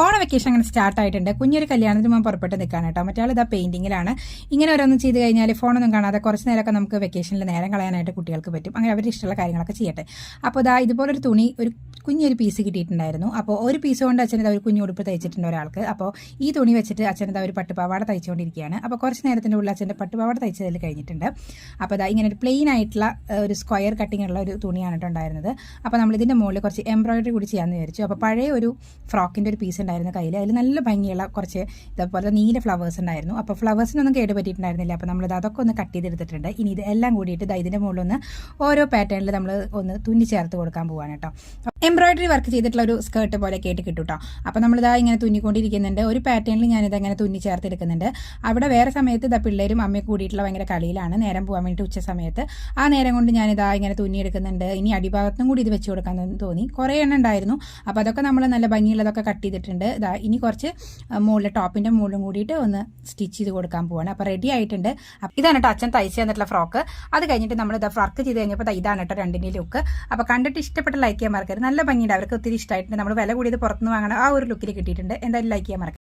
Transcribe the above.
ഓണ വെക്കേഷൻ അങ്ങനെ സ്റ്റാർട്ട് ആയിട്ടുണ്ട്. കുഞ്ഞൊരു കല്യാണത്തിന് മുമ്പ് പുറപ്പെട്ട് നിൽക്കാൻ കേട്ടോ. മറ്റാൾ ഇതാ പെയിന്റിങ്ങിലാണ്. ഇങ്ങനെ ഓരോന്നും ചെയ്ത് കഴിഞ്ഞാൽ ഫോണൊന്നും കാണാതെ കുറച്ച് നേരമൊക്കെ നമുക്ക് വെക്കേഷനിൽ നേരം കളയാനായിട്ട് കുട്ടികൾക്ക് പറ്റും. അങ്ങനെ അവരുടെ ഇഷ്ടമുള്ള കാര്യങ്ങളൊക്കെ ചെയ്യട്ടെ. അപ്പോൾ ഇതാ ഇതുപോലൊരു തുണി ഒരു കുഞ്ഞൊരു പീസ് കിട്ടിയിട്ടുണ്ടായിരുന്നു. അപ്പോൾ ഒരു പീസ് കൊണ്ട് അച്ഛൻ ഒരു കുഞ്ഞു ഉടുപ്പ് തയ്ച്ചിട്ടുണ്ട് ഒരാൾക്ക്. അപ്പോൾ ഈ തുണി വെച്ചിട്ട് അച്ഛൻ ഒരു പട്ടുപാവാട തയ്ച്ചുകൊണ്ടിരിക്കുകയാണ്. അപ്പോൾ കുറച്ച് നേരത്തിൻ്റെ ഉള്ളിൽ അച്ഛൻ്റെ പട്ടുപാവാട തയ്ച്ചതിൽ കഴിഞ്ഞിട്ടുണ്ട്. അപ്പോൾ ഇതാ ഇങ്ങനെ ഒരു പ്ലെയിൻ ആയിട്ടുള്ള ഒരു സ്ക്വയർ കട്ടിങ് ഉള്ള ഒരു തുണിയാണ് ഉണ്ടായിരുന്നത്. അപ്പോൾ നമ്മൾ ഇതിൻ്റെ മുകളിൽ കുറച്ച് എംബ്രോയിഡറി കൂടി ചെയ്യാമെന്ന് വിചാരിച്ചു. അപ്പോൾ പഴയ ഒരു ഫ്രോക്കിൻ്റെ ഒരു പീസ് ഉണ്ടായിരുന്നു കയ്യിൽ. അതിൽ നല്ല ഭംഗിയുള്ള കുറച്ച് ഇതേപോലെ നീല ഫ്ലവേഴ്സ് ഉണ്ടായിരുന്നു. അപ്പോൾ ഫ്ലവേഴ്സിനൊന്നും കേട് പറ്റിയിട്ടുണ്ടായിരുന്നില്ല. അപ്പോൾ നമ്മളിത് അതൊക്കെ ഒന്ന് കട്ട് ചെയ്തെടുത്തിട്ടുണ്ട്. ഇനി ഇത് എല്ലാം കൂടിയിട്ട് ഇതിൻ്റെ മുകളിലൊന്ന് ഓരോ പാറ്റേണിൽ നമ്മൾ ഒന്ന് തുന്നി ചേർത്ത് കൊടുക്കാൻ പോവാണ് കേട്ടോ. എംബ്രോയിഡറി വർക്ക് ചെയ്തിട്ടുള്ള ഒരു സ്കേർട്ട് പോലെ കേട്ട് കിട്ടും കേട്ടോ. അപ്പോൾ നമ്മളിതാ ഇങ്ങനെ തുന്നിക്കൊണ്ടിരിക്കുന്നുണ്ട്. ഒരു പാറ്റേണിൽ ഞാനിതങ്ങനെ തുന്നി ചേർത്തെടുക്കുന്നുണ്ട്. അവിടെ വേറെ സമയത്ത് പിള്ളേരും അമ്മയും കൂടിയിട്ടുള്ള ഭയങ്കര കളിയിലാണ് നേരം പോകാൻ വേണ്ടിയിട്ട് ഉച്ച സമയത്ത്. ആ നേരം കൊണ്ട് ഞാനിതാ ഇങ്ങനെ തുന്നിയെടുക്കുന്നുണ്ട്. ഇനി അടിഭാഗത്തും കൂടി ഇത് വെച്ച് കൊടുക്കാൻ തോന്നി. കുറേ എണ്ണം ഉണ്ടായിരുന്നു. അപ്പോൾ അതൊക്കെ നമ്മൾ നല്ല ഭംഗിയുള്ളതൊക്കെ കട്ട് ചെയ്തിട്ടുണ്ട്. ഇതാ ഇനി കുറച്ച് മുകളിൽ ടോപ്പിൻ്റെ മുകളിലും കൂടിയിട്ട് ഒന്ന് സ്റ്റിച്ച് ചെയ്ത് കൊടുക്കാൻ പോവാണ്. അപ്പോൾ റെഡി ആയിട്ടുണ്ട്. ഇതാണ് കേട്ടോ അച്ഛൻ തയ്ച്ച് തന്നിട്ടുള്ള ഫ്രോക്ക്. അത് കഴിഞ്ഞിട്ട് നമ്മൾ ഇത് വർക്ക് ചെയ്ത് കഴിഞ്ഞപ്പോൾ ഇതാണ് കേട്ടോ രണ്ടിൻ്റെ ലുക്ക്. അപ്പോൾ കണ്ടിട്ട് ഇഷ്ടപ്പെട്ട ലൈക്ക് ചെയ്യാൻ മറക്കരുത്. നല്ല ഭംഗിയുണ്ട്. അവർക്ക് ഒത്തിരി ഇഷ്ടമായിട്ടുണ്ട്. നമ്മൾ വില കൂടിയത് പുറത്തുനിന്ന് വാങ്ങണം ആ ഒരു ലുക്കിൽ കിട്ടിയിട്ടുണ്ട്. എന്തായാലും ലൈക്ക് ചെയ്യാൻ മറക്കരുത്.